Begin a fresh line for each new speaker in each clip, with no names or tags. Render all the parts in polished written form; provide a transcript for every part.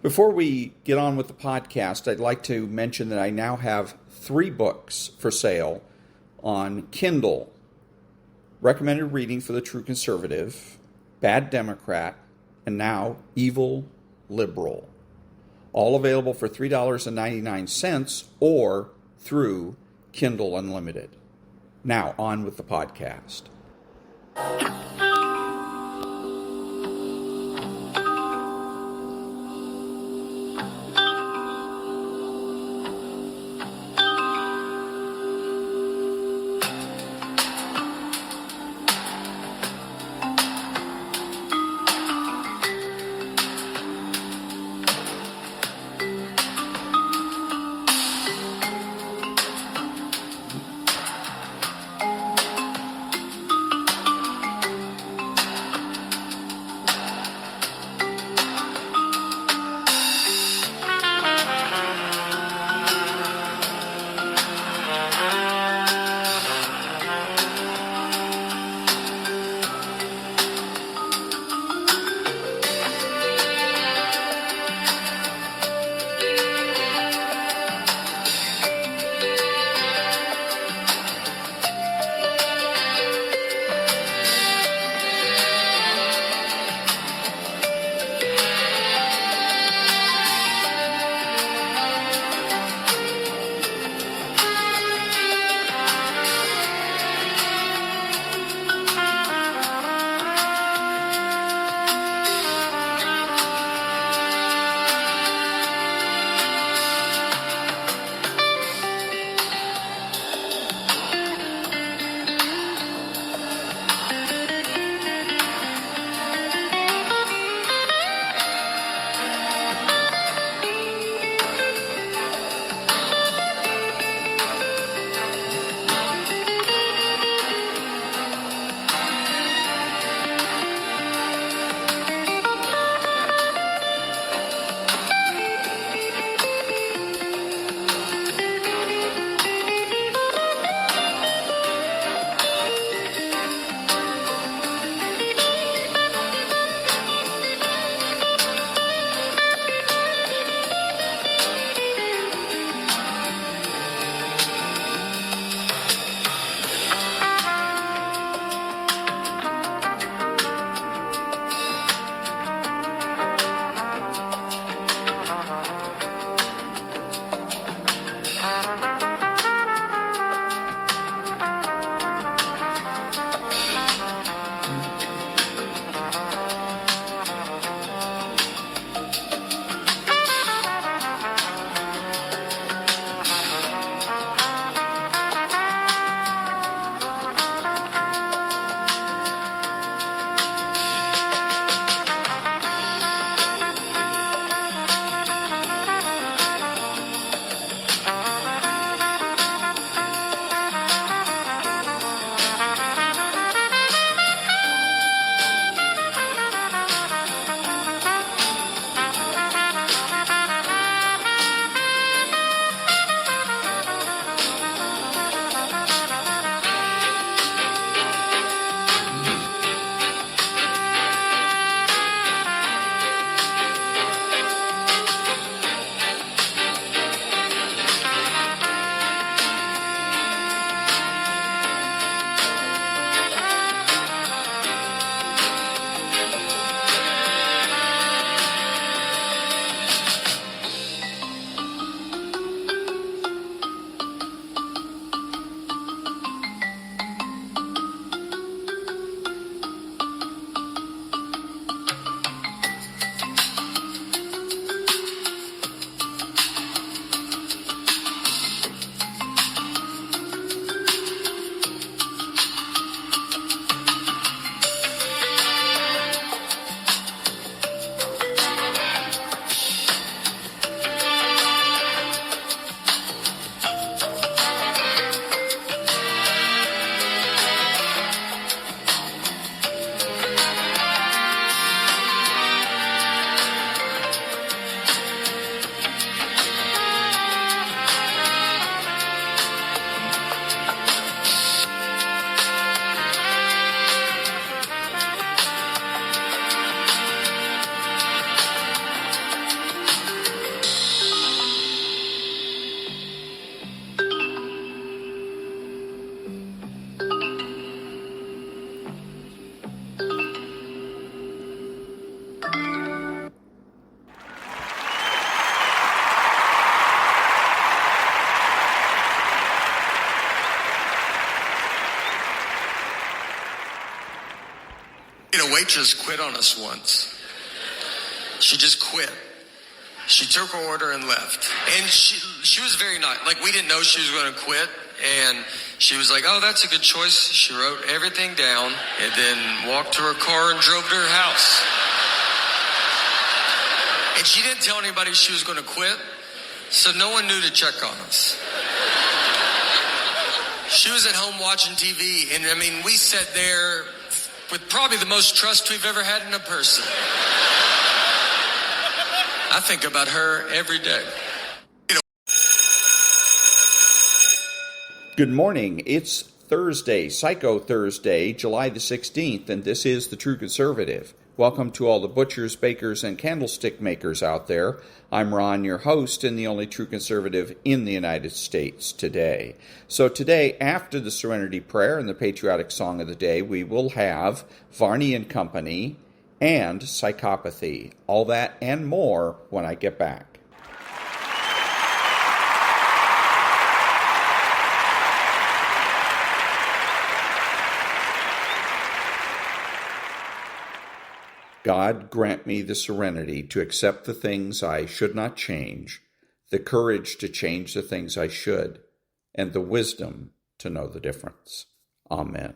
Before we get on with the podcast, I'd like to mention that I now have 3 books for sale on Kindle. Recommended Reading for the True Conservative, Bad Democrat, and now Evil Liberal. All available for $3.99 or through Kindle Unlimited. Now, on with the podcast.
waitress quit on us once. She just quit. She took her order and left. And she was very nice. Like, we didn't know she was going to quit. And she was like, oh, that's a good choice. She wrote everything down and then walked to her car and drove to her house. And she didn't tell anybody she was going to quit, so no one knew to check on us. She was at home watching TV, and I mean, we sat there with probably the most trust we've ever had in a person. I think about her every day.
Good morning. It's Thursday, Psycho Thursday, July the 16th, and this is The True Conservative. Welcome to all the butchers, bakers, and candlestick makers out there. I'm Ron, your host, and the only true conservative in the United States today. So today, after the Serenity Prayer and the patriotic song of the day, we will have Varney and Company and Psychopathy. All that and more when I get back. God, grant me the serenity to accept the things I should not change, the courage to change the things I should, and the wisdom to know the difference. Amen.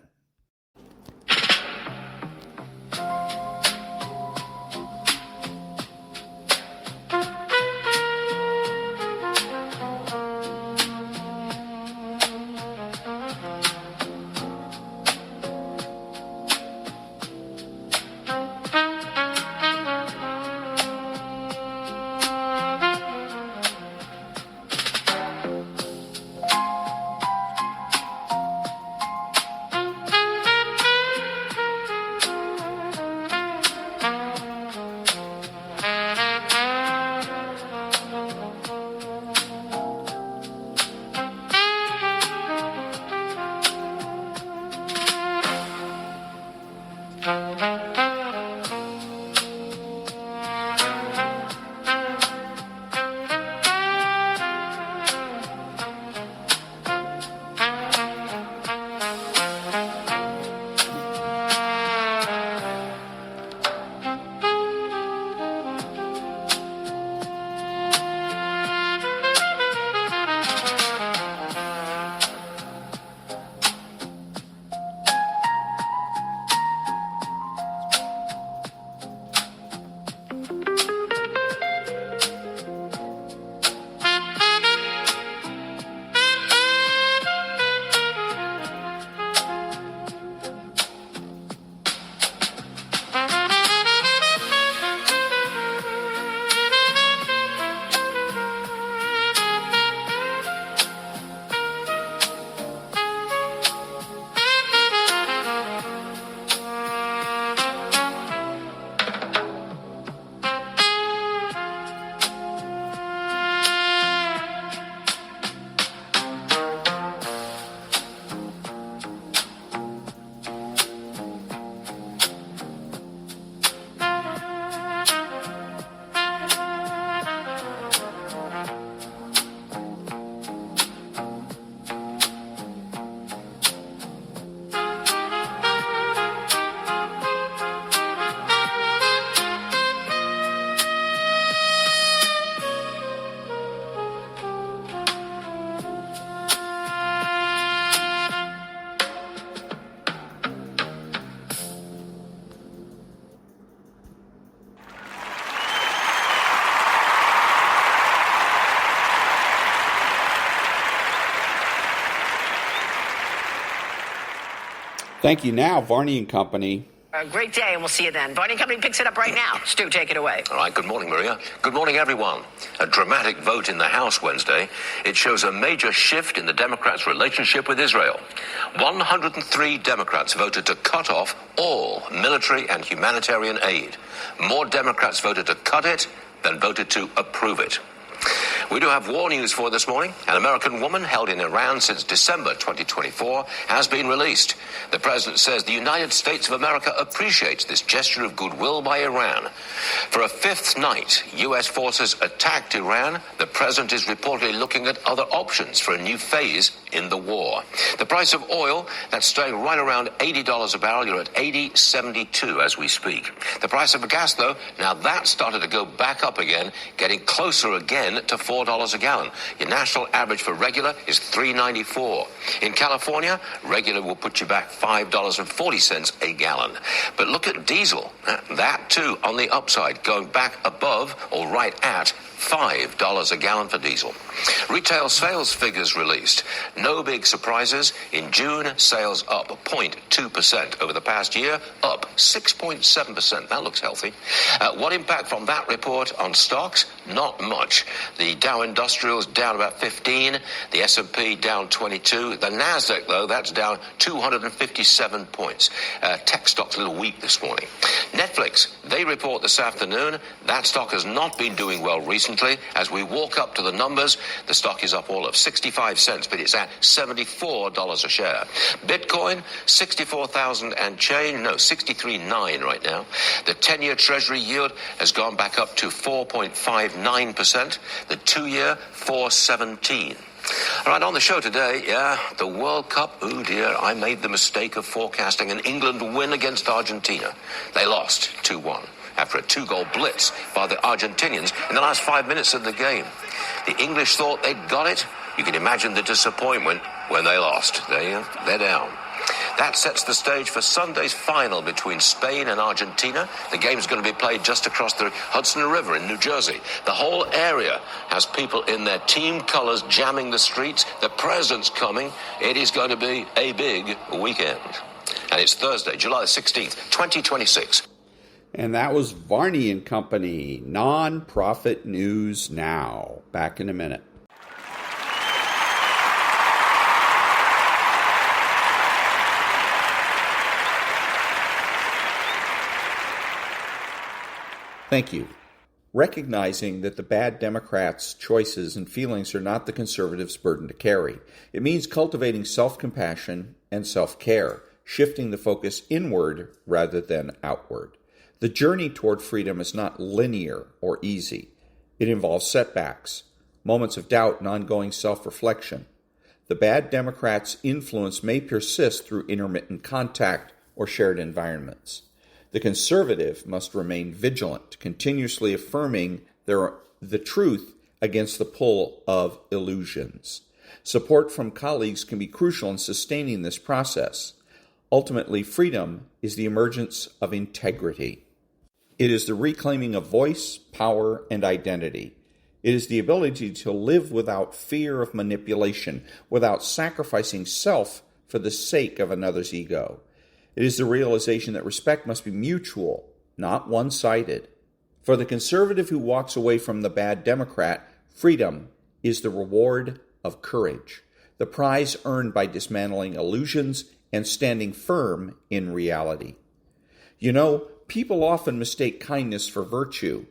Thank you. Now, Varney and Company.
Great day, and we'll see you then. Varney and Company picks it up right now. Stu, take it away.
All right, good morning, Maria. Good morning, everyone. A dramatic vote in the House Wednesday. It shows a major shift in the Democrats' relationship with Israel. 103 Democrats voted to cut off all military and humanitarian aid. More Democrats voted to cut it than voted to approve it. We do have war news for this morning. An American woman held in Iran since December 2024 has been released. The president says the United States of America appreciates this gesture of goodwill by Iran. For a fifth night, U.S. forces attacked Iran. The president is reportedly looking at other options for a new phase in the war. The price of oil, that's staying right around $80 a barrel. You're at $80.72 as we speak. The price of gas, though, now that started to go back up again, getting closer again to $4 a gallon. Your national average for regular is $3.94. In California, regular will put you back $5.40 a gallon. But look at diesel. That, too, on the upside, going back above or right at $5 a gallon for diesel. Retail sales figures released. No big surprises. In June, sales up 0.2% over the past year, up 6.7%. That looks healthy. What impact from that report on stocks? Not much. The Dow Industrials down about 15, the S&P down 22. The Nasdaq, though, that's down 257 points. Tech stocks a little weak this morning. Netflix, they report this afternoon. That stock has not been doing well recently. As we walk up to the numbers, the stock is up all of 65 cents, but it's at $74 a share. Bitcoin, 64,000 and change, no, 63.9 right now. The 10-year Treasury yield has gone back up to 4.59%. The 2-year, 4.17. All right, on the show today, the World Cup. Oh, dear, I made the mistake of forecasting an England win against Argentina. They lost 2-1. After a 2-goal blitz by the Argentinians in the last 5 minutes of the game. The English thought they'd got it. You can imagine the disappointment when they lost. They're down. That sets the stage for Sunday's final between Spain and Argentina. The game's going to be played just across the Hudson River in New Jersey. The whole area has people in their team colors jamming the streets. The president's coming. It is going to be a big weekend. And it's Thursday, July 16th, 2026.
And that was Varney and Company, Non-Profit News Now. Back in a minute. Thank you. Recognizing that the bad Democrats' choices and feelings are not the conservatives' burden to carry. It means cultivating self-compassion and self-care, shifting the focus inward rather than outward. The journey toward freedom is not linear or easy. It involves setbacks, moments of doubt and ongoing self-reflection. The bad Democrats' influence may persist through intermittent contact or shared environments. The conservative must remain vigilant, continuously affirming the truth against the pull of illusions. Support from colleagues can be crucial in sustaining this process. Ultimately, freedom is the emergence of integrity. It is the reclaiming of voice, power, and identity. It is the ability to live without fear of manipulation, without sacrificing self for the sake of another's ego. It is the realization that respect must be mutual, not one-sided. For the conservative who walks away from the bad Democrat, freedom is the reward of courage, the prize earned by dismantling illusions and standing firm in reality. You know, people often mistake kindness for virtue,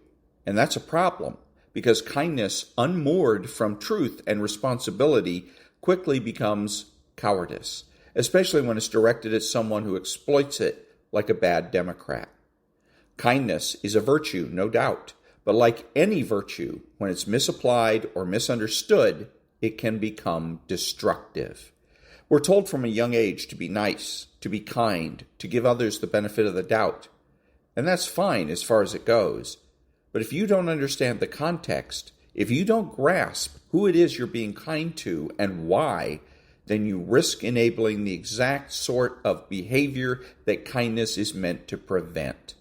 and that's a problem, because kindness unmoored from truth and responsibility quickly becomes cowardice, especially when it's directed at someone who exploits it like a bad Democrat. Kindness is a virtue, no doubt, but like any virtue, when it's misapplied or misunderstood, it can become destructive. We're told from a young age to be nice, to be kind, to give others the benefit of the doubt. And that's fine as far as it goes. But if you don't understand the context, if you don't grasp who it is you're being kind to and why, then you risk enabling the exact sort of behavior that kindness is meant to prevent.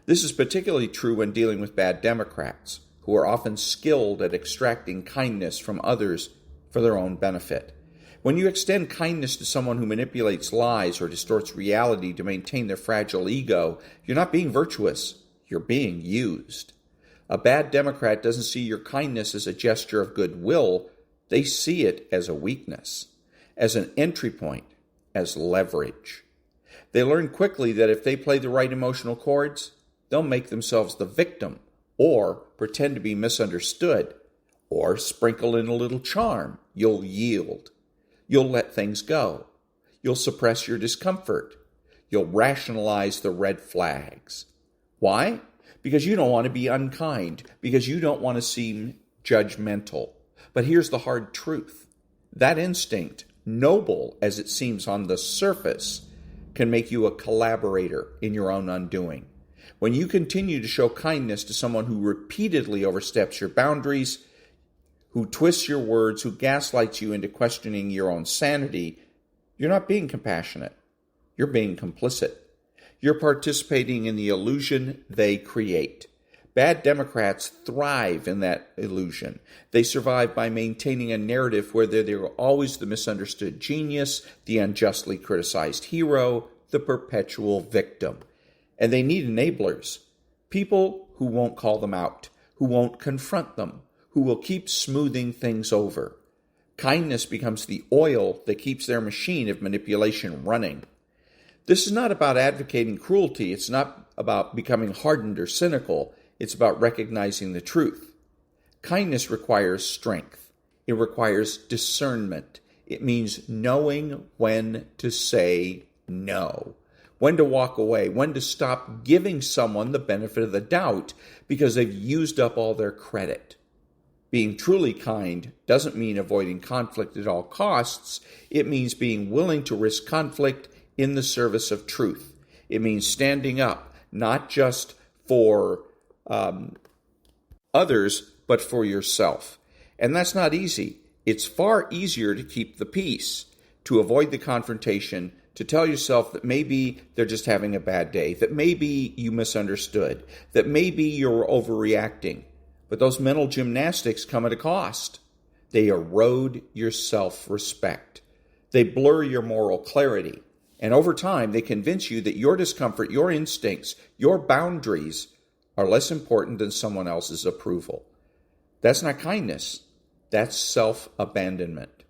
This is particularly true when dealing with bad Democrats, who are often skilled at extracting kindness from others for their own benefit. When you extend kindness to someone who manipulates lies or distorts reality to maintain their fragile ego, you're not being virtuous, you're being used. A bad Democrat doesn't see your kindness as a gesture of goodwill, they see it as a weakness, as an entry point, as leverage. They learn quickly that if they play the right emotional chords, they'll make themselves the victim or pretend to be misunderstood, Or sprinkle in a little charm. You'll yield. You'll let things go. You'll suppress your discomfort. You'll rationalize the red flags. Why? Because you don't want to be unkind, because you don't want to seem judgmental. But here's the hard truth. That instinct, noble as it seems on the surface, can make you a collaborator in your own undoing. When you continue to show kindness to someone who repeatedly oversteps your boundaries, who twists your words, who gaslights you into questioning your own sanity, you're not being compassionate. You're being complicit. You're participating in the illusion they create. Bad Democrats thrive in that illusion. They survive by maintaining a narrative where they're always the misunderstood genius, the unjustly criticized hero, the perpetual victim. And they need enablers. People who won't call them out, who won't confront them, who will keep smoothing things over. Kindness becomes the oil that keeps their machine of manipulation running. This is not about advocating cruelty. It's not about becoming hardened or cynical. It's about recognizing the truth. Kindness requires strength. It requires discernment. It means knowing when to say no, when to walk away, when to stop giving someone the benefit of the doubt because they've used up all their credit. Being truly kind doesn't mean avoiding conflict at all costs. It means being willing to risk conflict in the service of truth. It means standing up, not just for others, but for yourself. And that's not easy. It's far easier to keep the peace, to avoid the confrontation, to tell yourself that maybe they're just having a bad day, that maybe you misunderstood, that maybe you're overreacting. But those mental gymnastics come at a cost. They erode your self-respect. They blur your moral clarity. And over time, they convince you that your discomfort, your instincts, your boundaries are less important than someone else's approval. That's not kindness. That's self-abandonment.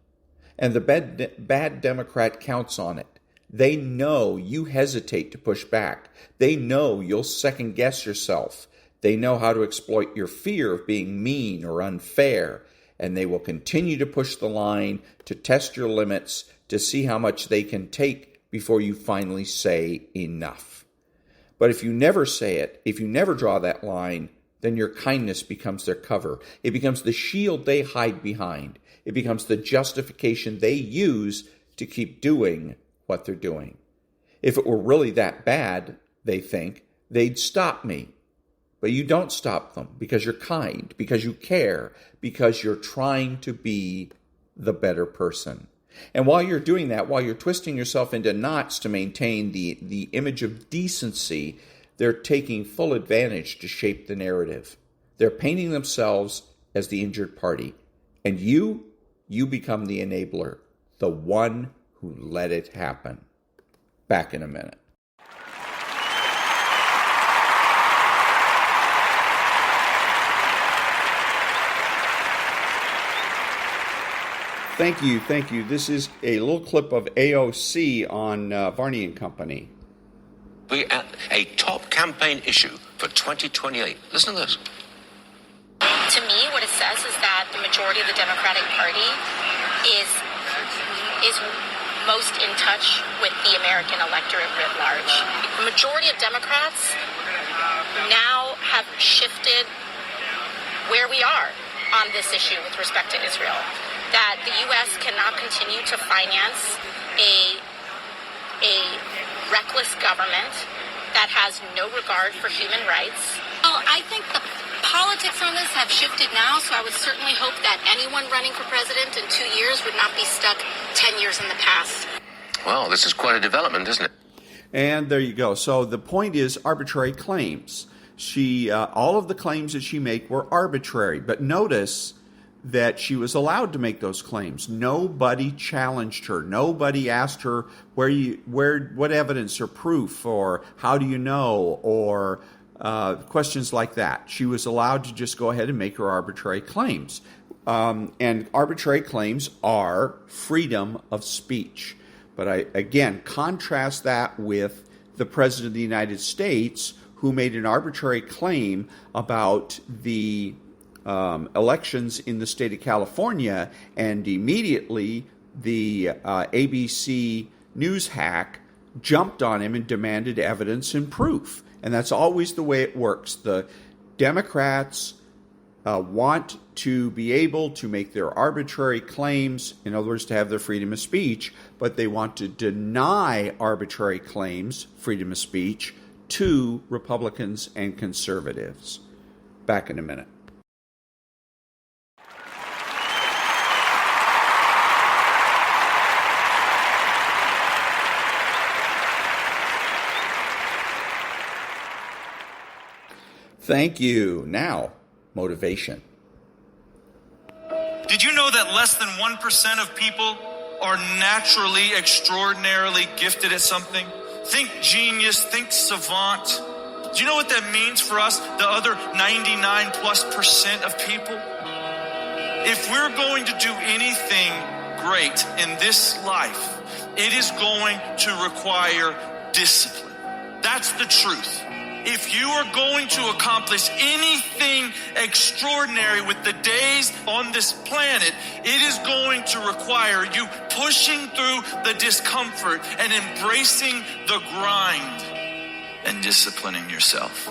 And the bad Democrat counts on it. They know you hesitate to push back. They know you'll second-guess yourself. They know how to exploit your fear of being mean or unfair. And they will continue to push the line, to test your limits, to see how much they can take before you finally say enough. But if you never say it, if you never draw that line, then your kindness becomes their cover. It becomes the shield they hide behind. It becomes the justification they use to keep doing what they're doing. If it were really that bad, they think, they'd stop me. But you don't stop them because you're kind, because you care, because you're trying to be the better person. And while you're doing that, while you're twisting yourself into knots to maintain the image of decency, they're taking full advantage to shape the narrative. They're painting themselves as the injured party. And you become the enabler, the one who let it happen. Back in a minute. Thank you. This is a little clip of AOC on Varney and Company.
We're at a top campaign issue for 2028. Listen to this.
To me, what it says is that the majority of the Democratic Party is most in touch with the American electorate writ large. The majority of Democrats now have shifted where we are on this issue with respect to Israel. That the U.S. cannot continue to finance a reckless government that has no regard for human rights. Well, I think the politics on this have shifted now, so I would certainly hope that anyone running for president in 2 years would not be stuck 10 years in the past.
Well, this is quite a development, isn't it?
And there you go. So the point is arbitrary claims. All of the claims that she made were arbitrary, but notice that she was allowed to make those claims. Nobody challenged her. Nobody asked her what evidence or proof or how do you know or questions like that. She was allowed to just go ahead and make her arbitrary claims. And arbitrary claims are freedom of speech. But again, contrast that with the President of the United States, who made an arbitrary claim about the elections in the state of California, and immediately the ABC News hack jumped on him and demanded evidence and proof. And that's always the way it works. The Democrats want to be able to make their arbitrary claims, in other words, to have their freedom of speech, but they want to deny arbitrary claims, freedom of speech, to Republicans and conservatives. Back in a minute. Thank you. Now, motivation.
Did you know that less than 1% of people are naturally extraordinarily gifted at something? Think genius, think savant. Do you know what that means for us, the other 99+% of people? If we're going to do anything great in this life, it is going to require discipline. That's the truth. If you are going to accomplish anything extraordinary with the days on this planet, it is going to require you pushing through the discomfort and embracing the grind and disciplining yourself.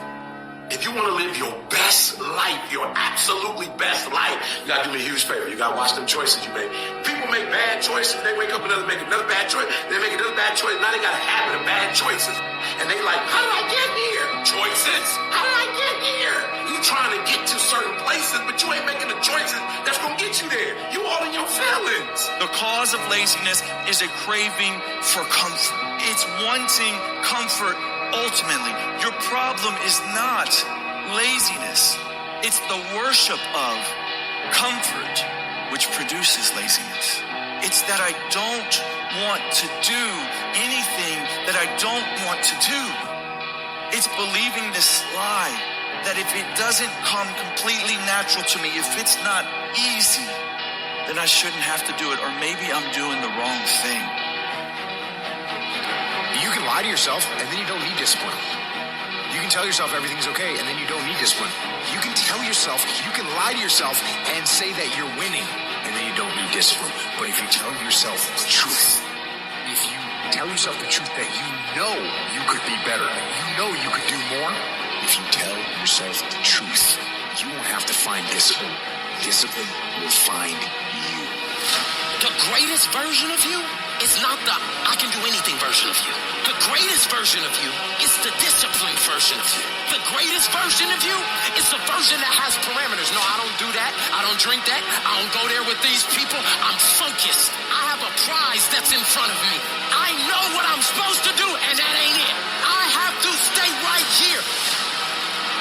If you want to live your best life, your absolutely best life, you got to do me a huge favor. You got to watch them choices you make. People make bad choices. They wake up and make another bad choice. They make another bad choice. Now they got a habit of bad choices. And they like, how did I get here? Choices. How did I get here? You trying to get to certain places, but you ain't making the choices that's going to get you there. You all in your feelings.
The cause of laziness is a craving for comfort. It's wanting comfort. Ultimately, your problem is not laziness. It's the worship of comfort which produces laziness. It's that I don't want to do anything that I don't want to do. It's believing this lie that if it doesn't come completely natural to me, if it's not easy, then I shouldn't have to do it, or maybe I'm doing the wrong thing.
You can lie to yourself, and then you don't need discipline. You can tell yourself everything's okay, and then you don't need discipline. You can tell yourself, you can lie to yourself and say that you're winning, and then you don't need discipline. But if you tell yourself the truth, if you tell yourself the truth that you know you could be better, you know you could do more, if you tell yourself the truth, you won't have to find discipline. Discipline will find you.
The greatest version of you is not the I can do anything version of you. The greatest version of you is the disciplined version of you. The greatest version of you is the version that has parameters. No, I don't do that. I don't drink that. I don't go there with these people. I'm focused. I have a prize that's in front of me. I know what I'm supposed to do, and that ain't it. I have to stay right here.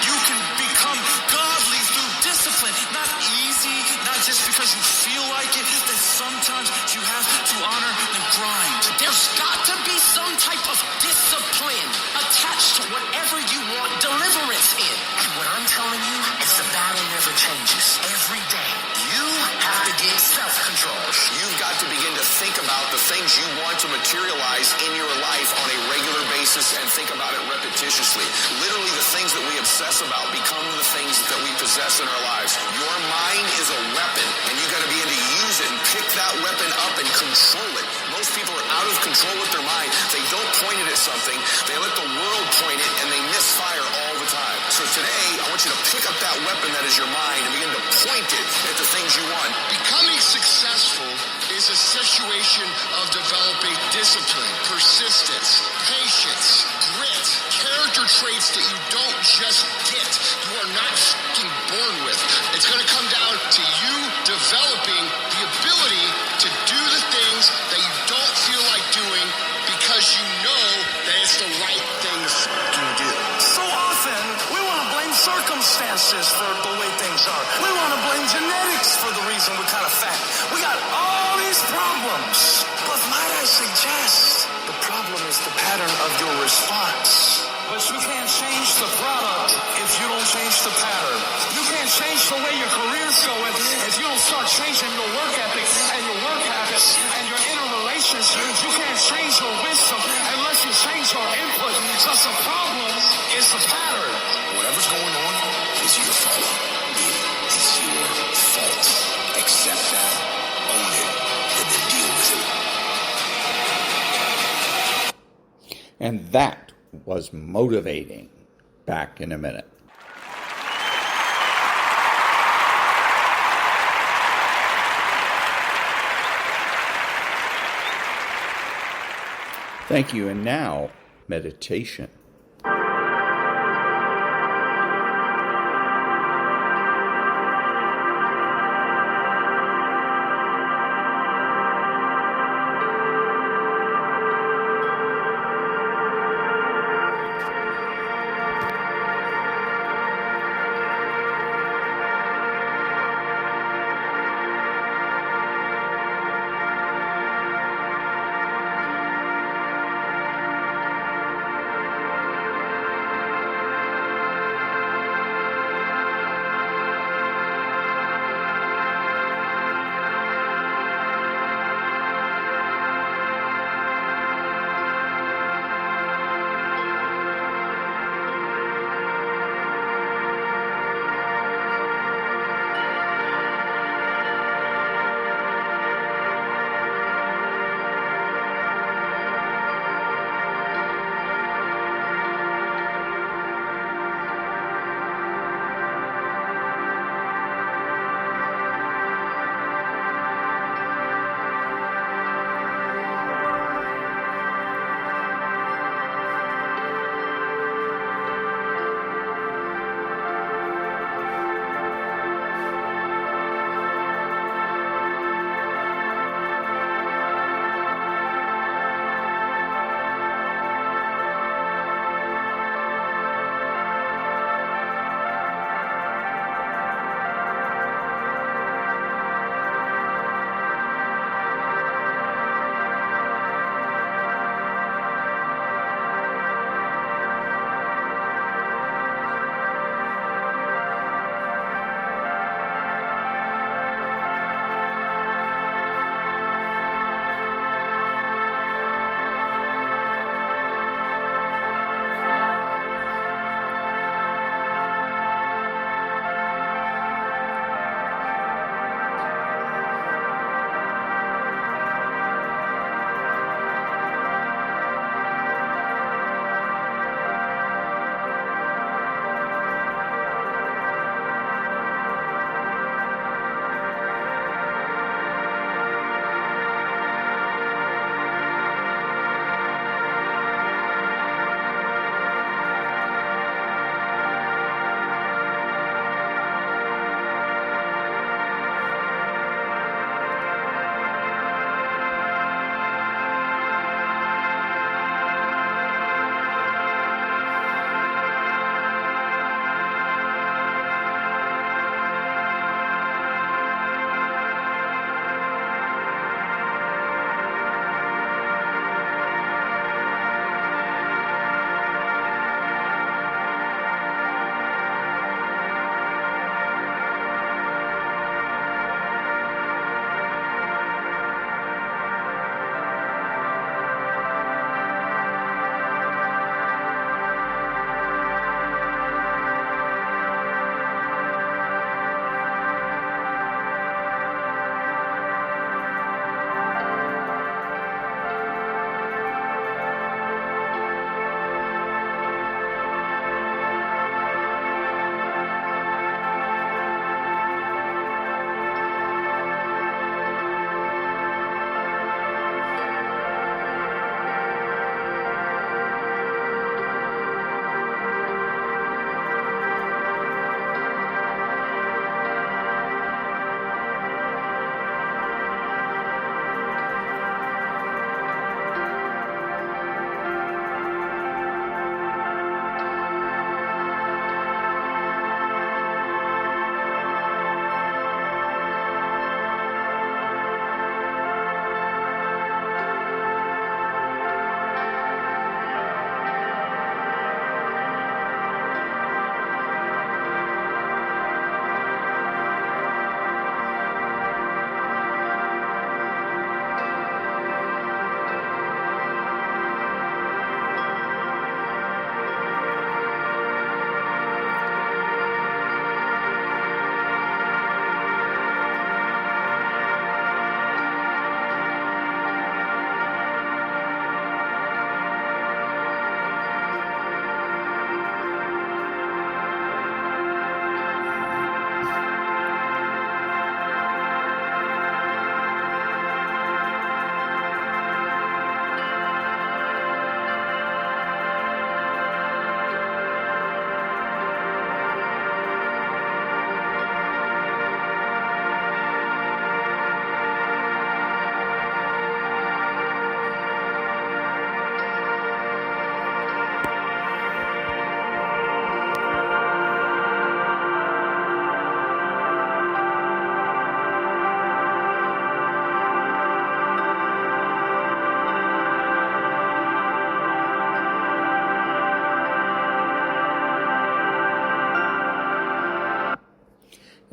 You can become godly through discipline. Not easy, not just because you feel like it, that sometimes you have to honor the grind.
There's got to be some type of discipline attached to whatever you want deliverance in. And what I'm telling you is the battle never changes. Every day, you have to get self-control.
You've got to begin to think about the things you want to materialize in your life on a regular basis and think about it repetitiously. Literally, the things that we obsess about become the things that we possess in our lives. Your mind is a weapon, and you got to begin to use it and pick that weapon up and control it. Most people are out of control with their mind. They don't point it at something. They let the world point it, and they misfire all the time. So today, I want you to pick up that weapon that is your mind and begin to point it at the things you want.
Becoming successful is a situation of developing discipline, persistence, patience, grit, character traits that you don't just get. You are not fucking born with. It's going to come down to you developing the ability to do the things that you don't feel like doing because you know that it's the right thing to fucking do.
So often, we want to blame circumstances for the way things are. We want to blame genetics for the reason we're kind of fat. We got all these problems. But might I suggest, the problem is the pattern of your response. But you can't change the product if you don't change the pattern. You can't change the way your career's going if you don't start changing your work ethic and your work habits and your inner relationships. You can't change your wisdom unless you change your input. Because the problem is the pattern.
Whatever's going on is your fault. It is your
And that was motivating. Back in a minute. Thank you. And now, meditation.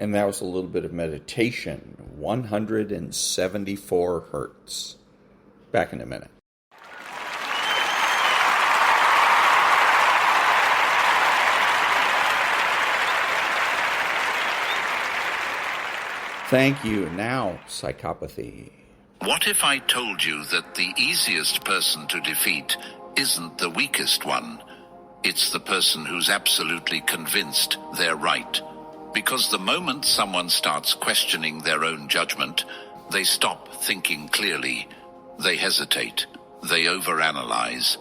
And that was a little bit of meditation, 174 hertz. Back in a minute. Thank you. Now, psychopathy.
What if I told you that the easiest person to defeat isn't the weakest one? It's the person who's absolutely convinced they're right. Because the moment someone starts questioning their own judgment, they stop thinking clearly. They hesitate. They overanalyze.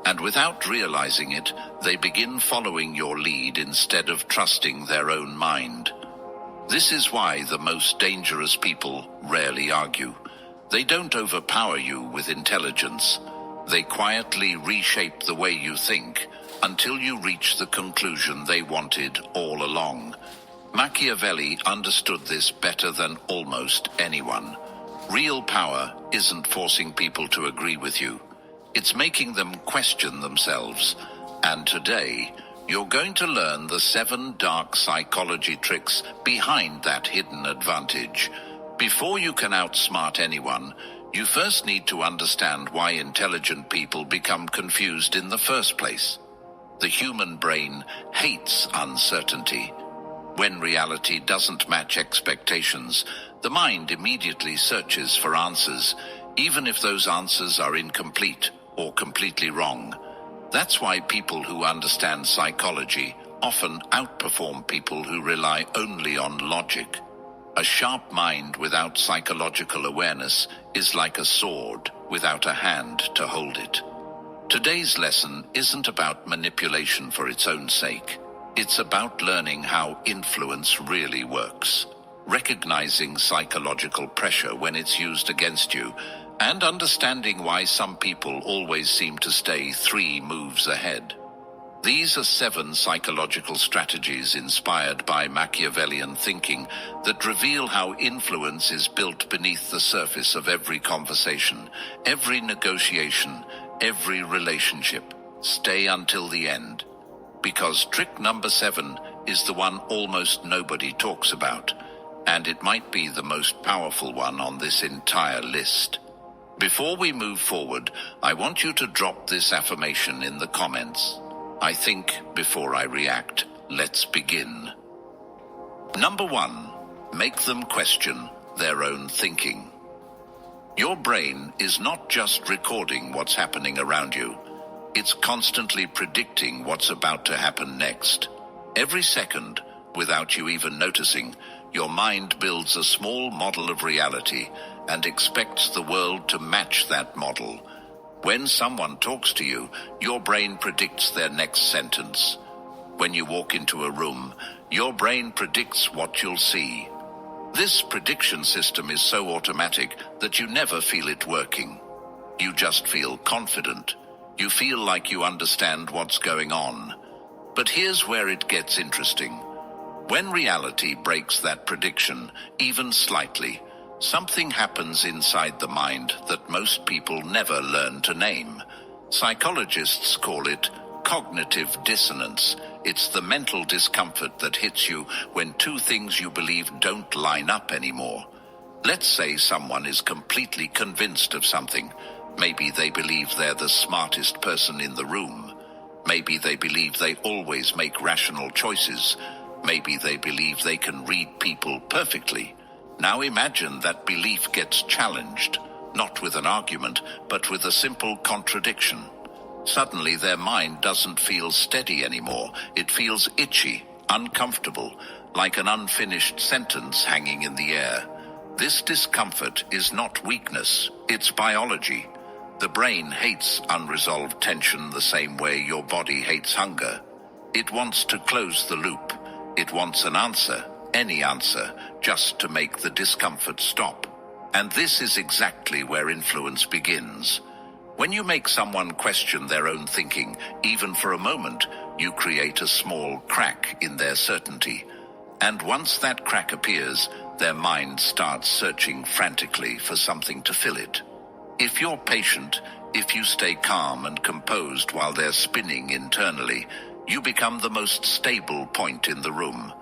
And without realizing it, they begin following your lead instead of trusting their own mind. This is why the most dangerous people rarely argue. They don't overpower you with intelligence. They quietly reshape the way you think until you reach the conclusion they wanted all along. Machiavelli understood this better than almost anyone. Real power isn't forcing people to agree with you. It's making them question themselves. And today, you're going to learn the 7 dark psychology tricks behind that hidden advantage. Before you can outsmart anyone, you first need to understand why intelligent people become confused in the first place. The human brain hates uncertainty. When reality doesn't match expectations, the mind immediately searches for answers, even if those answers are incomplete or completely wrong. That's why people who understand psychology often outperform people who rely only on logic. A sharp mind without psychological awareness is like a sword without a hand to hold it. Today's lesson isn't about manipulation for its own sake. It's about learning how influence really works, recognizing psychological pressure when it's used against you, and understanding why some people always seem to stay 3 moves ahead. These are 7 psychological strategies inspired by Machiavellian thinking that reveal how influence is built beneath the surface of every conversation, every negotiation, every relationship. Stay until the end. Because trick number 7 is the one almost nobody talks about, and it might be the most powerful one on this entire list. Before we move forward, I want you to drop this affirmation in the comments. I think before I react. Let's begin. Number 1, make them question their own thinking. Your brain is not just recording what's happening around you. It's constantly predicting what's about to happen next. Every second, without you even noticing, your mind builds a small model of reality and expects the world to match that model. When someone talks to you, your brain predicts their next sentence. When you walk into a room, your brain predicts what you'll see. This prediction system is so automatic that you never feel it working. You just feel confident. You feel like you understand what's going on. But here's where it gets interesting. When reality breaks that prediction, even slightly, something happens inside the mind that most people never learn to name. Psychologists call it cognitive dissonance. It's the mental discomfort that hits you when 2 things you believe don't line up anymore. Let's say someone is completely convinced of something. Maybe they believe they're the smartest person in the room. Maybe they believe they always make rational choices. Maybe they believe they can read people perfectly. Now imagine that belief gets challenged, not with an argument, but with a simple contradiction. Suddenly their mind doesn't feel steady anymore. It feels itchy, uncomfortable, like an unfinished sentence hanging in the air. This discomfort is not weakness, it's biology. The brain hates unresolved tension the same way your body hates hunger. It wants to close the loop. It wants an answer, any answer, just to make the discomfort stop. And this is exactly where influence begins. When you make someone question their own thinking, even for a moment, you create a small crack in their certainty. And once that crack appears, their mind starts searching frantically for something to fill it. If you're patient, if you stay calm and composed while they're spinning internally, you become the most stable point in the room.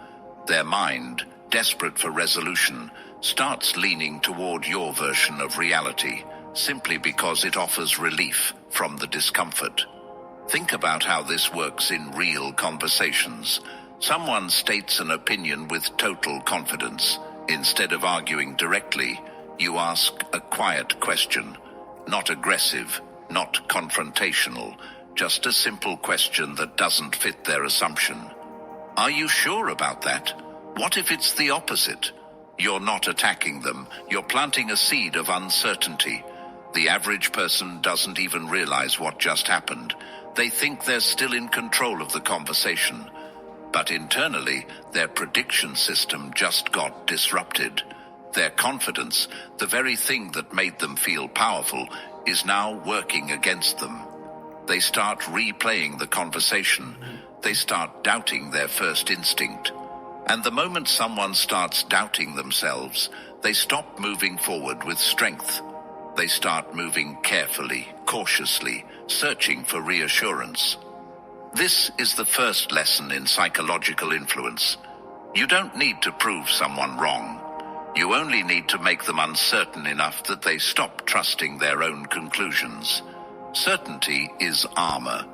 Their mind, desperate for resolution, starts leaning toward your version of reality simply because it offers relief from the discomfort. Think about how this works in real conversations. Someone states an opinion with total confidence. Instead of arguing directly, you ask a quiet question, not aggressive, not confrontational, just a simple question that doesn't fit their assumption. Are you sure about that? What if it's the opposite? You're not attacking them, you're planting a seed of uncertainty. The average person doesn't even realize what just happened. They think they're still in control of the conversation. But internally, their prediction system just got disrupted. Their confidence, the very thing that made them feel powerful, is now working against them. They start replaying the conversation. They start doubting their first instinct. And the moment someone starts doubting themselves, they stop moving forward with strength. They start moving carefully, cautiously, searching for reassurance. This is the first lesson in psychological influence. You don't need to prove someone wrong. You only need to make them uncertain enough that they stop trusting their own conclusions. Certainty is armor.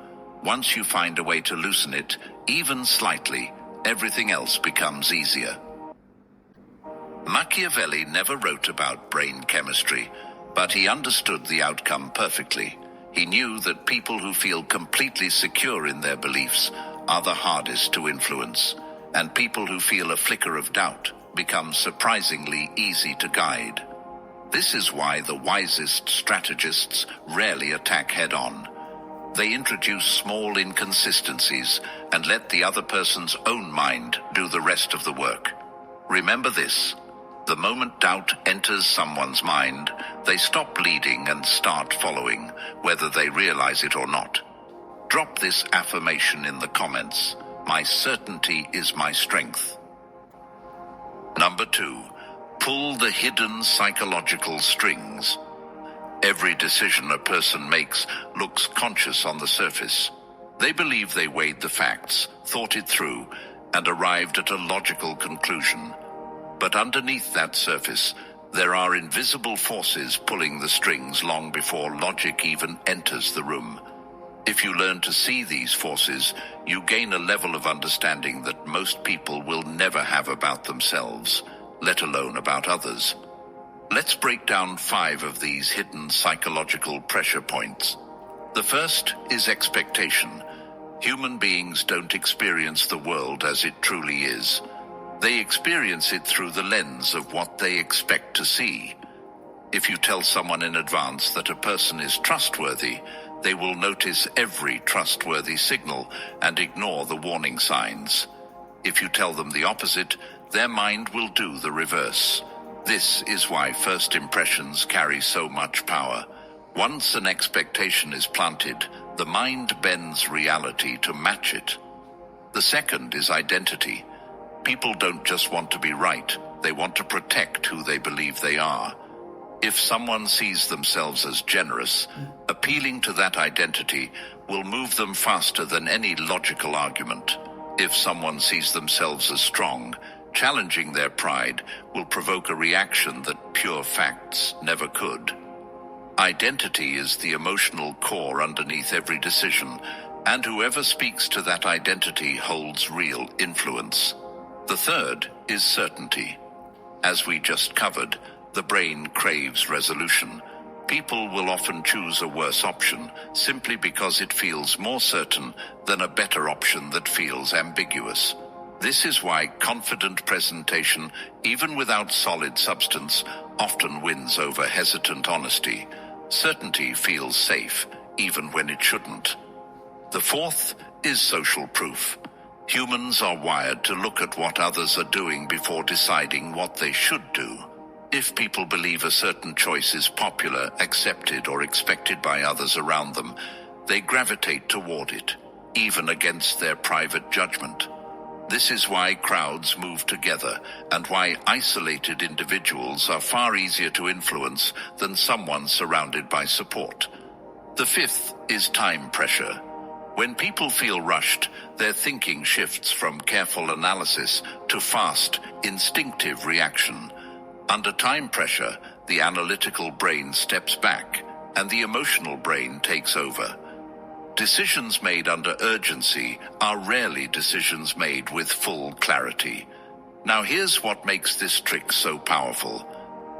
Once you find a way to loosen it, even slightly, everything else becomes easier. Machiavelli never wrote about brain chemistry, but he understood the outcome perfectly. He knew that people who feel completely secure in their beliefs are the hardest to influence, and people who feel a flicker of doubt become surprisingly easy to guide. This is why the wisest strategists rarely attack head-on. They introduce small inconsistencies and let the other person's own mind do the rest of the work. Remember this: the moment doubt enters someone's mind, they stop leading and start following, whether they realize it or not. Drop this affirmation in the comments: my certainty is my strength. Number 2, pull the hidden psychological strings. Every decision a person makes looks conscious on the surface. They believe they weighed the facts, thought it through, and arrived at a logical conclusion. But underneath that surface, there are invisible forces pulling the strings long before logic even enters the room. If you learn to see these forces, you gain a level of understanding that most people will never have about themselves, let alone about others. Let's break down 5 of these hidden psychological pressure points. The first is expectation. Human beings don't experience the world as it truly is. They experience it through the lens of what they expect to see. If you tell someone in advance that a person is trustworthy, they will notice every trustworthy signal and ignore the warning signs. If you tell them the opposite, their mind will do the reverse. This is why first impressions carry so much power. Once an expectation is planted, the mind bends reality to match it. The second is identity. People don't just want to be right, they want to protect who they believe they are. If someone sees themselves as generous, appealing to that identity will move them faster than any logical argument. If someone sees themselves as strong, challenging their pride will provoke a reaction that pure facts never could. Identity is the emotional core underneath every decision, and whoever speaks to that identity holds real influence. The third is certainty. As we just covered, the brain craves resolution. People will often choose a worse option simply because it feels more certain than a better option that feels ambiguous. This is why confident presentation, even without solid substance, often wins over hesitant honesty. Certainty feels safe, even when it shouldn't. The fourth is social proof. Humans are wired to look at what others are doing before deciding what they should do. If people believe a certain choice is popular, accepted, or expected by others around them, they gravitate toward it, even against their private judgment. This is why crowds move together, and why isolated individuals are far easier to influence than someone surrounded by support. The fifth is time pressure. When people feel rushed, their thinking shifts from careful analysis to fast, instinctive reaction. Under time pressure, the analytical brain steps back, and the emotional brain takes over. Decisions made under urgency are rarely decisions made with full clarity. Now here's what makes this trick so powerful.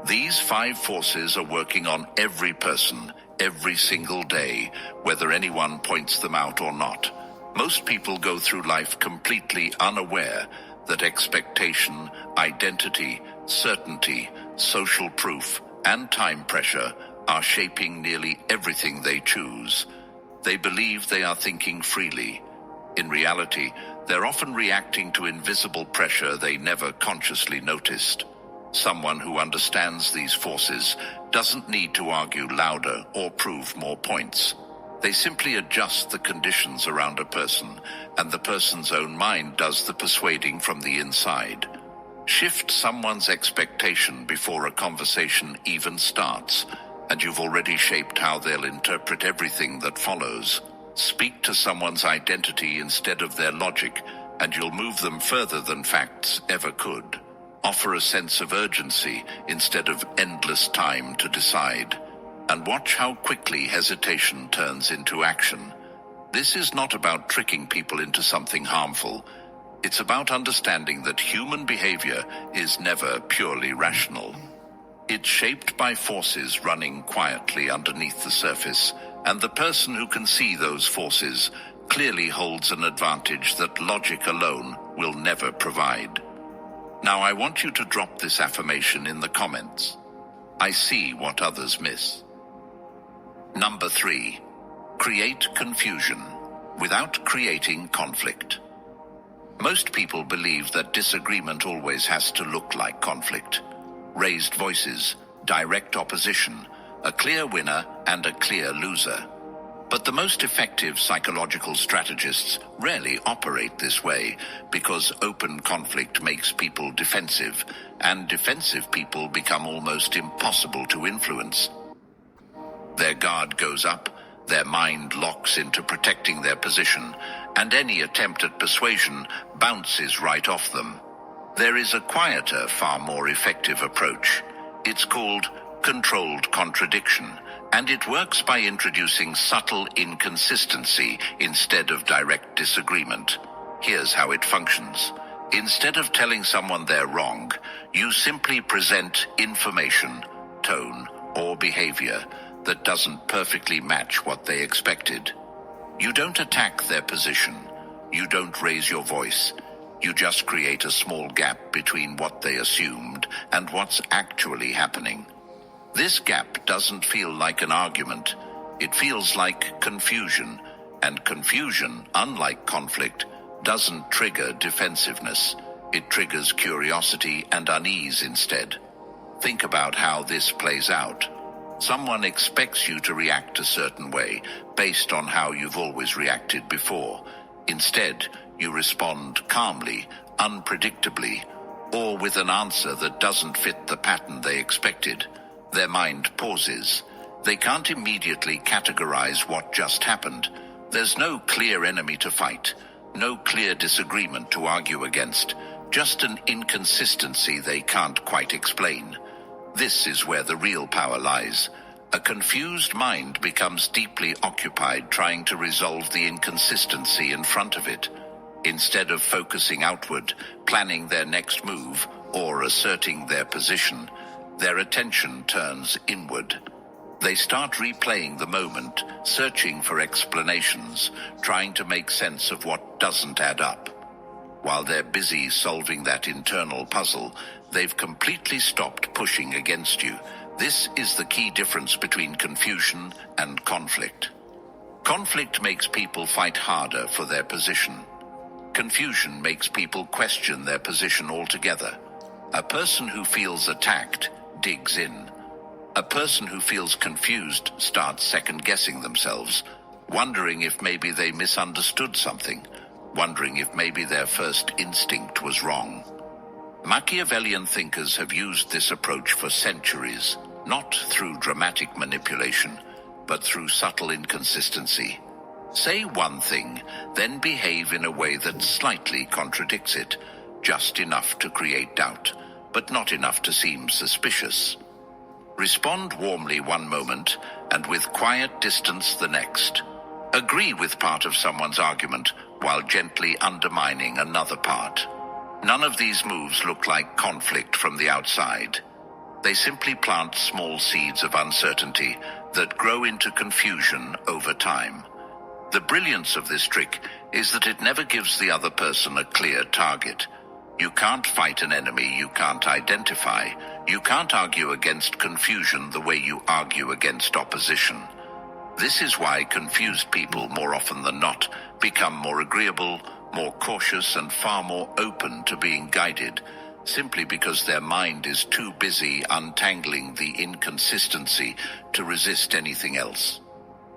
These 5 forces are working on every person, every single day, whether anyone points them out or not. Most people go through life completely unaware that expectation, identity, certainty, social proof, and time pressure are shaping nearly everything they choose. They believe they are thinking freely. In reality, they're often reacting to invisible pressure they never consciously noticed. Someone who understands these forces doesn't need to argue louder or prove more points. They simply adjust the conditions around a person, and the person's own mind does the persuading from the inside. Shift someone's expectation before a conversation even starts, and you've already shaped how they'll interpret everything that follows. Speak to someone's identity instead of their logic, and you'll move them further than facts ever could. Offer a sense of urgency instead of endless time to decide. And watch how quickly hesitation turns into action. This is not about tricking people into something harmful. It's about understanding that human behavior is never purely rational. It's shaped by forces running quietly underneath the surface, and the person who can see those forces clearly holds an advantage that logic alone will never provide. Now I want you to drop this affirmation in the comments. I see what others miss. Number 3, create confusion without creating conflict. Most people believe that disagreement always has to look like conflict. Raised voices, direct opposition, a clear winner and a clear loser. But the most effective psychological strategists rarely operate this way because open conflict makes people defensive, and defensive people become almost impossible to influence. Their guard goes up, their mind locks into protecting their position, and any attempt at persuasion bounces right off them. There is a quieter, far more effective approach. It's called controlled contradiction, and it works by introducing subtle inconsistency instead of direct disagreement. Here's how it functions. Instead of telling someone they're wrong, you simply present information, tone, or behavior that doesn't perfectly match what they expected. You don't attack their position. You don't raise your voice. You just create a small gap between what they assumed and what's actually happening. This gap doesn't feel like an argument. It feels like confusion, and confusion, unlike conflict, doesn't trigger defensiveness. It triggers curiosity and unease instead. Think about how this plays out. Someone expects you to react a certain way based on how you've always reacted before. Instead, you respond calmly, unpredictably, or with an answer that doesn't fit the pattern they expected. Their mind pauses. They can't immediately categorize what just happened. There's no clear enemy to fight, no clear disagreement to argue against, just an inconsistency they can't quite explain. This is where the real power lies. A confused mind becomes deeply occupied trying to resolve the inconsistency in front of it. Instead of focusing outward, planning their next move, or asserting their position, their attention turns inward. They start replaying the moment, searching for explanations, trying to make sense of what doesn't add up. While they're busy solving that internal puzzle, they've completely stopped pushing against you. This is the key difference between confusion and conflict. Conflict makes people fight harder for their position. Confusion makes people question their position altogether. A person who feels attacked digs in. A person who feels confused starts second-guessing themselves, wondering if maybe they misunderstood something, wondering if maybe their first instinct was wrong. Machiavellian thinkers have used this approach for centuries, not through dramatic manipulation, but through subtle inconsistency. Say one thing, then behave in a way that slightly contradicts it, just enough to create doubt, but not enough to seem suspicious. Respond warmly one moment, and with quiet distance the next. Agree with part of someone's argument, while gently undermining another part. None of these moves look like conflict from the outside. They simply plant small seeds of uncertainty that grow into confusion over time. The brilliance of this trick is that it never gives the other person a clear target. You can't fight an enemy you can't identify. You can't argue against confusion the way you argue against opposition. This is why confused people, more often than not, become more agreeable, more cautious, and far more open to being guided, simply because their mind is too busy untangling the inconsistency to resist anything else.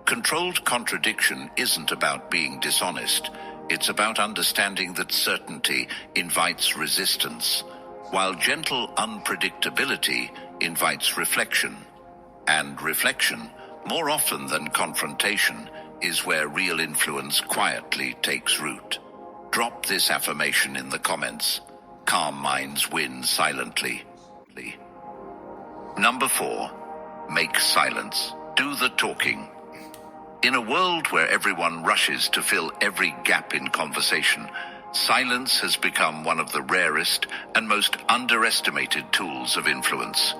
Controlled contradiction isn't about being dishonest. It's about understanding that certainty invites resistance, while gentle unpredictability invites reflection. And reflection, more often than confrontation, is where real influence quietly takes root. Drop this affirmation in the comments. Calm minds win silently. Number 4. Make silence. Do the talking. In a world where everyone rushes to fill every gap in conversation, silence has become one of the rarest and most underestimated tools of influence.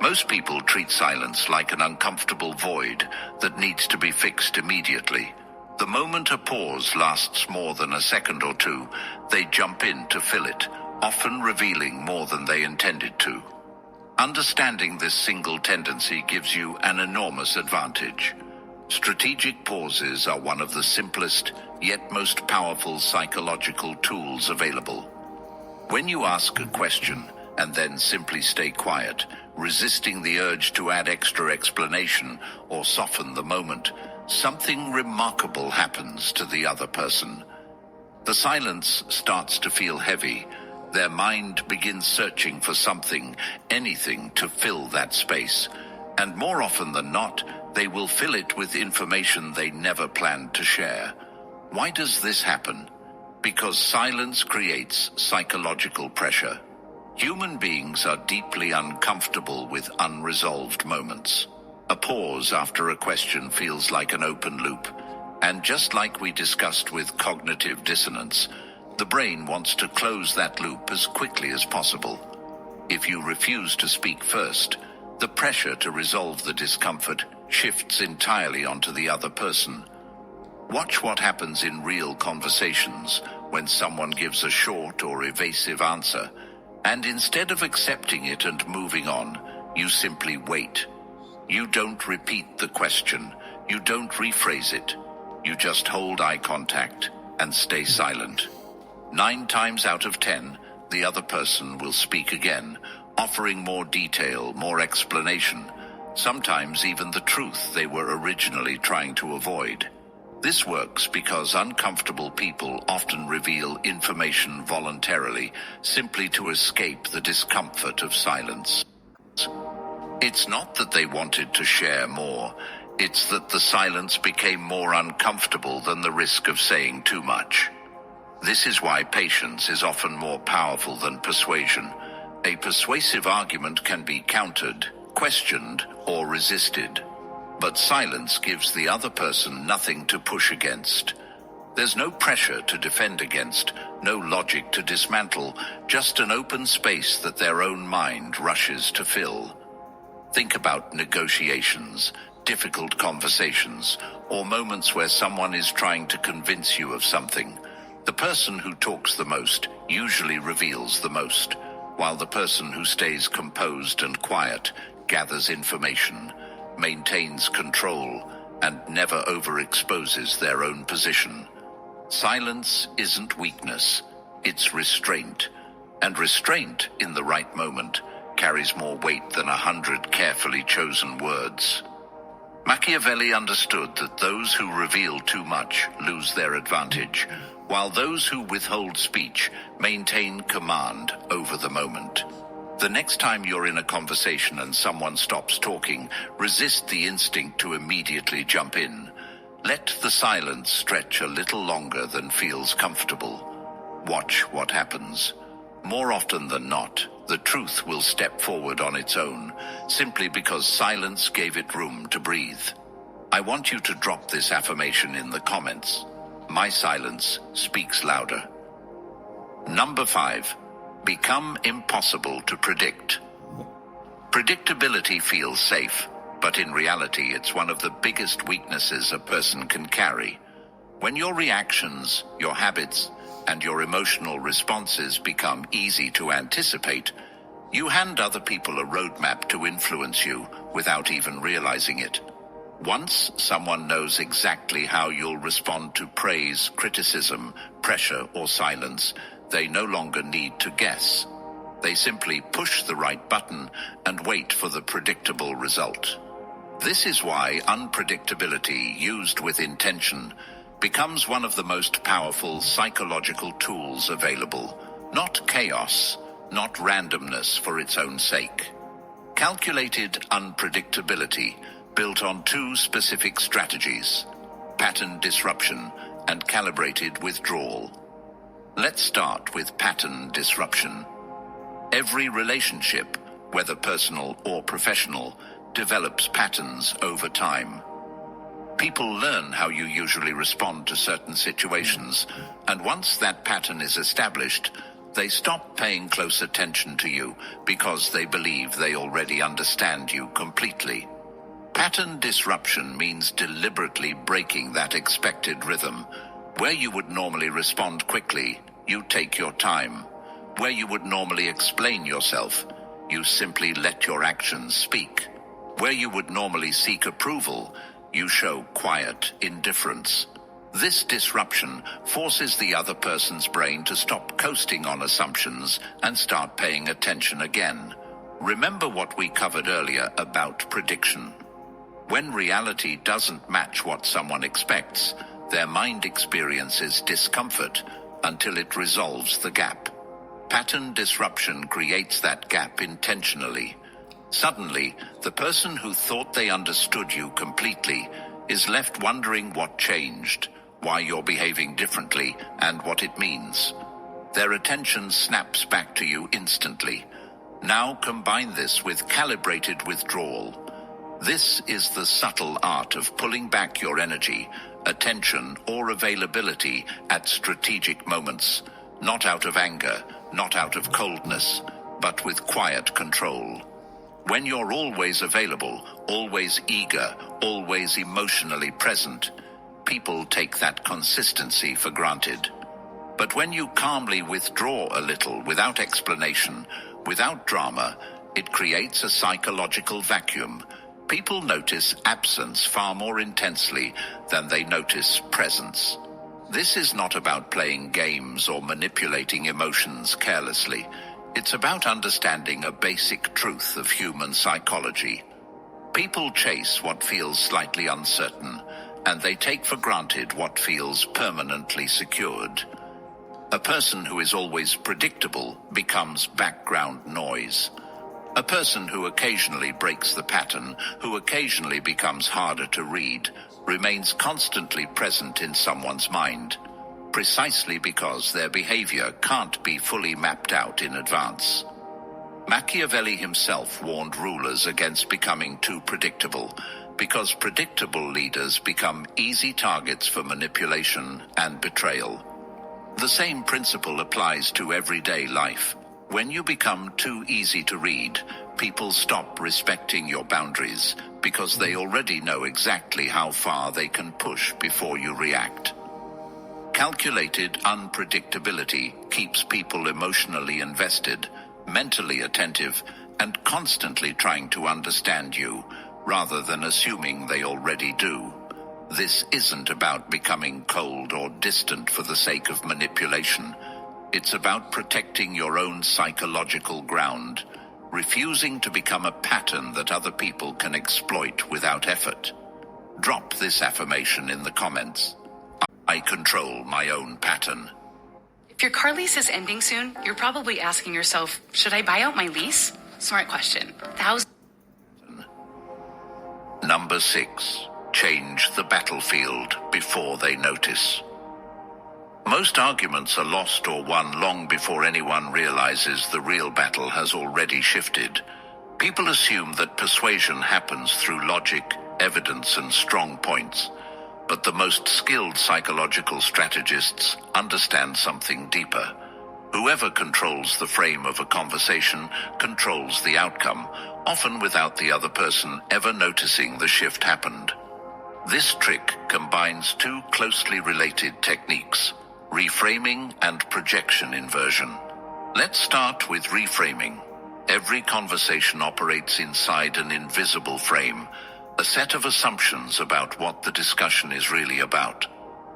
Most people treat silence like an uncomfortable void that needs to be fixed immediately. The moment a pause lasts more than a second or two, they jump in to fill it, often revealing more than they intended to. Understanding this single tendency gives you an enormous advantage. Strategic pauses are one of the simplest, yet most powerful psychological tools available. When you ask a question and then simply stay quiet, resisting the urge to add extra explanation or soften the moment, something remarkable happens to the other person. The silence starts to feel heavy. Their mind begins searching for something, anything to fill that space. And more often than not, they will fill it with information they never planned to share. Why does this happen? Because silence creates psychological pressure. Human beings are deeply uncomfortable with unresolved moments. A pause after a question feels like an open loop. And just like we discussed with cognitive dissonance, the brain wants to close that loop as quickly as possible. If you refuse to speak first, the pressure to resolve the discomfort shifts entirely onto the other person. Watch what happens in real conversations when someone gives a short or evasive answer, and instead of accepting it and moving on, you simply wait. You don't repeat the question. You don't rephrase it. You just hold eye contact and stay silent. 9 times out of 10, the other person will speak again, offering more detail, more explanation, sometimes even the truth they were originally trying to avoid. This works because uncomfortable people often reveal information voluntarily, simply to escape the discomfort of silence. It's not that they wanted to share more, it's that the silence became more uncomfortable than the risk of saying too much. This is why patience is often more powerful than persuasion. A persuasive argument can be countered, questioned, or resisted. But silence gives the other person nothing to push against. There's no pressure to defend against, no logic to dismantle, just an open space that their own mind rushes to fill. Think about negotiations, difficult conversations, or moments where someone is trying to convince you of something. The person who talks the most usually reveals the most, while the person who stays composed and quiet gathers information, maintains control, and never overexposes their own position. Silence isn't weakness, it's restraint. And restraint, in the right moment, carries more weight than 100 carefully chosen words. Machiavelli understood that those who reveal too much lose their advantage, while those who withhold speech maintain command over the moment. The next time you're in a conversation and someone stops talking, resist the instinct to immediately jump in. Let the silence stretch a little longer than feels comfortable. Watch what happens. More often than not, the truth will step forward on its own, simply because silence gave it room to breathe. I want you to drop this affirmation in the comments. My silence speaks louder. Number 5. Become impossible to predict. Predictability feels safe, but in reality it's one of the biggest weaknesses a person can carry. When your reactions, your habits, and your emotional responses become easy to anticipate, you hand other people a roadmap to influence you without even realizing it. Once someone knows exactly how you'll respond to praise, criticism, pressure, or silence, they no longer need to guess. They simply push the right button and wait for the predictable result. This is why unpredictability, used with intention, becomes one of the most powerful psychological tools available. Not chaos, not randomness for its own sake. Calculated unpredictability, built on 2 specific strategies: pattern disruption and calibrated withdrawal. Let's start with pattern disruption. Every relationship, whether personal or professional, develops patterns over time. People learn how you usually respond to certain situations, and once that pattern is established, they stop paying close attention to you because they believe they already understand you completely. Pattern disruption means deliberately breaking that expected rhythm. Where you would normally respond quickly, you take your time. Where you would normally explain yourself, you simply let your actions speak. Where you would normally seek approval, you show quiet indifference. This disruption forces the other person's brain to stop coasting on assumptions and start paying attention again. Remember what we covered earlier about prediction. When reality doesn't match what someone expects, their mind experiences discomfort until it resolves the gap. Pattern disruption creates that gap intentionally. Suddenly, the person who thought they understood you completely is left wondering what changed, why you're behaving differently, and what it means. Their attention snaps back to you instantly. Now combine this with calibrated withdrawal. This is the subtle art of pulling back your energy, attention, or availability at strategic moments, not out of anger, not out of coldness, but with quiet control. When you're always available, always eager, always emotionally present, people take that consistency for granted. But when you calmly withdraw a little without explanation, without drama, it creates a psychological vacuum. People notice absence far more intensely than they notice presence. This is not about playing games or manipulating emotions carelessly. It's about understanding a basic truth of human psychology. People chase what feels slightly uncertain, and they take for granted what feels permanently secured. A person who is always predictable becomes background noise. A person who occasionally breaks the pattern, who occasionally becomes harder to read, remains constantly present in someone's mind, precisely because their behavior can't be fully mapped out in advance. Machiavelli himself warned rulers against becoming too predictable, because predictable leaders become easy targets for manipulation and betrayal. The same principle applies to everyday life. When you become too easy to read, people stop respecting your boundaries because they already know exactly how far they can push before you react. Calculated unpredictability keeps people emotionally invested, mentally attentive, and constantly trying to understand you, rather than assuming they already do. This isn't about becoming cold or distant for the sake of manipulation. It's about protecting your own psychological ground, refusing to become a pattern that other people can exploit without effort. Drop this affirmation in the comments. I control my own pattern.
If your car lease is ending soon, you're probably asking yourself, should I buy out my lease? Smart question.
Number 6. change the battlefield before they notice. Most arguments are lost or won long before anyone realizes the real battle has already shifted. People assume that persuasion happens through logic, evidence, and strong points. But the most skilled psychological strategists understand something deeper. Whoever controls the frame of a conversation controls the outcome, often without the other person ever noticing the shift happened. This trick combines two closely related techniques: reframing and projection inversion. Let's start with reframing. Every conversation operates inside an invisible frame, a set of assumptions about what the discussion is really about.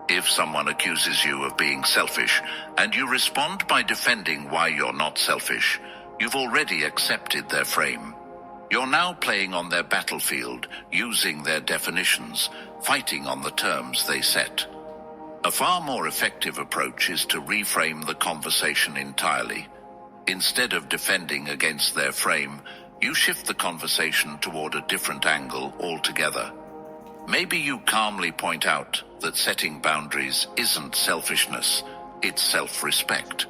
If someone accuses you of being selfish, and you respond by defending why you're not selfish, you've already accepted their frame. You're now playing on their battlefield, using their definitions, fighting on the terms they set. A far more effective approach is to reframe the conversation entirely. Instead of defending against their frame, you shift the conversation toward a different angle altogether. Maybe you calmly point out that setting boundaries isn't selfishness, it's self-respect.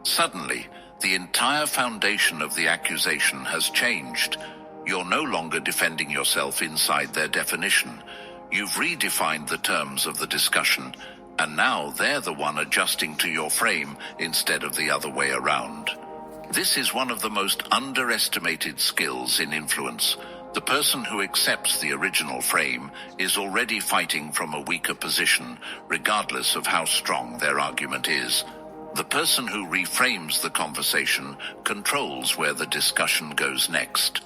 Suddenly, the entire foundation of the accusation has changed. You're no longer defending yourself inside their definition. You've redefined the terms of the discussion, and now they're the one adjusting to your frame instead of the other way around. This is one of the most underestimated skills in influence. The person who accepts the original frame is already fighting from a weaker position, regardless of how strong their argument is. The person who reframes the conversation controls where the discussion goes next.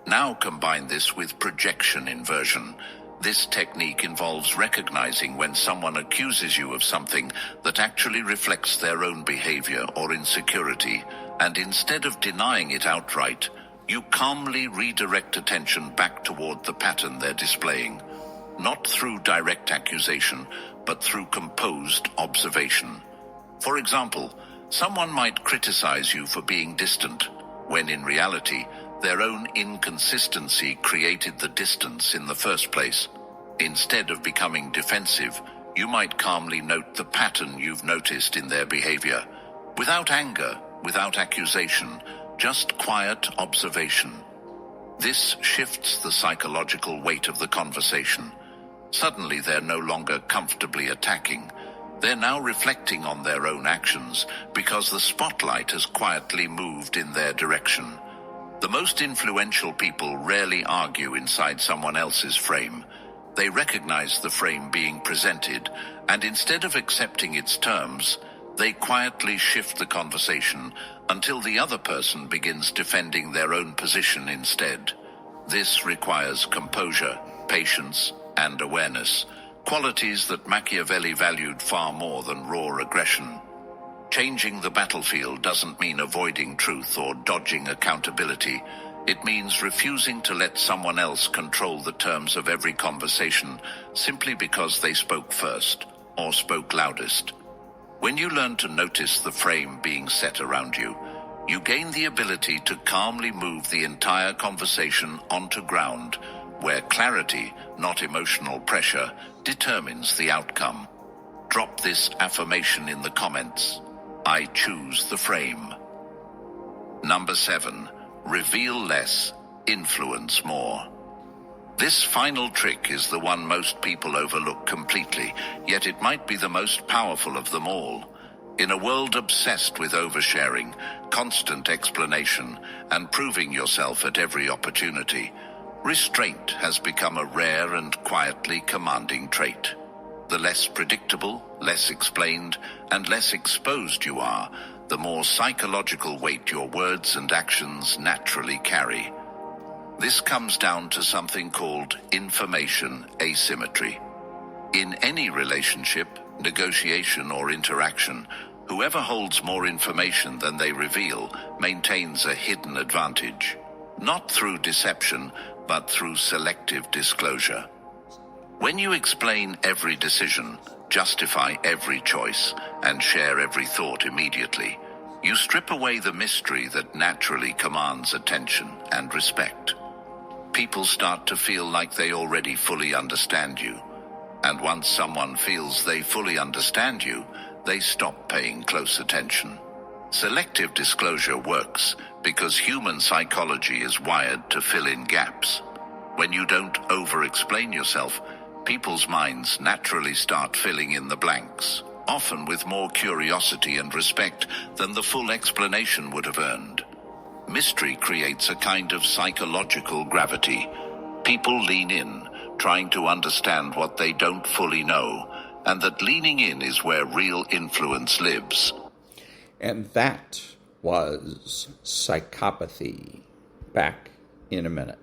Now combine this with projection inversion. This technique involves recognizing when someone accuses you of something that actually reflects their own behavior or insecurity, and instead of denying it outright, you calmly redirect attention back toward the pattern they're displaying, not through direct accusation, but through composed observation. For example, someone might criticize you for being distant, when in reality, their own inconsistency created the distance in the first place. Instead of becoming defensive, you might calmly note the pattern you've noticed in their behavior, without anger, without accusation, just quiet observation. This shifts the psychological weight of the conversation. Suddenly they're no longer comfortably attacking. They're now reflecting on their own actions because the spotlight has quietly moved in their direction. The most influential people rarely argue inside someone else's frame. They recognize the frame being presented, and instead of accepting its terms, they quietly shift the conversation until the other person begins defending their own position instead. This requires composure, patience, and awareness, qualities that Machiavelli valued far more than raw aggression. Changing the battlefield doesn't mean avoiding truth or dodging accountability. It means refusing to let someone else control the terms of every conversation simply because they spoke first or spoke loudest. When you learn to notice the frame being set around you, you gain the ability to calmly move the entire conversation onto ground where clarity, not emotional pressure, determines the outcome. Drop this affirmation in the comments. I choose the frame. Number 7. Reveal less, influence more. This final trick is the one most people overlook completely, yet it might be the most powerful of them all. In a world obsessed with oversharing, constant explanation, and proving yourself at every opportunity, restraint has become a rare and quietly commanding trait. The less predictable, less explained, and less exposed you are, the more psychological weight your words and actions naturally carry. This comes down to something called information asymmetry. In any relationship, negotiation, or interaction, whoever holds more information than they reveal maintains a hidden advantage, not through deception, but through selective disclosure. When you explain every decision, justify every choice, and share every thought immediately, you strip away the mystery that naturally commands attention and respect. people start to feel like they already fully understand you. And once someone feels they fully understand you, they stop paying close attention. Selective disclosure works because human psychology is wired to fill in gaps. When you don't over-explain yourself, people's minds naturally start filling in the blanks, often with more curiosity and respect than the full explanation would have earned. Mystery creates a kind of psychological gravity. People lean in, trying to understand what they don't fully know, and that leaning in is where real influence lives.
And that was Psychopathy. Back in a minute.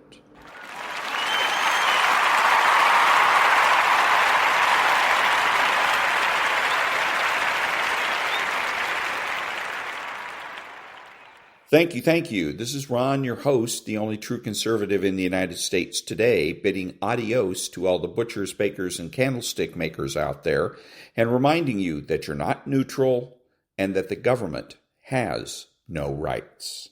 Thank you. This is Ron, your host, the only true conservative in the United States today, bidding adios to all the butchers, bakers, and candlestick makers out there, and reminding you that you're not neutral and that the government has no rights.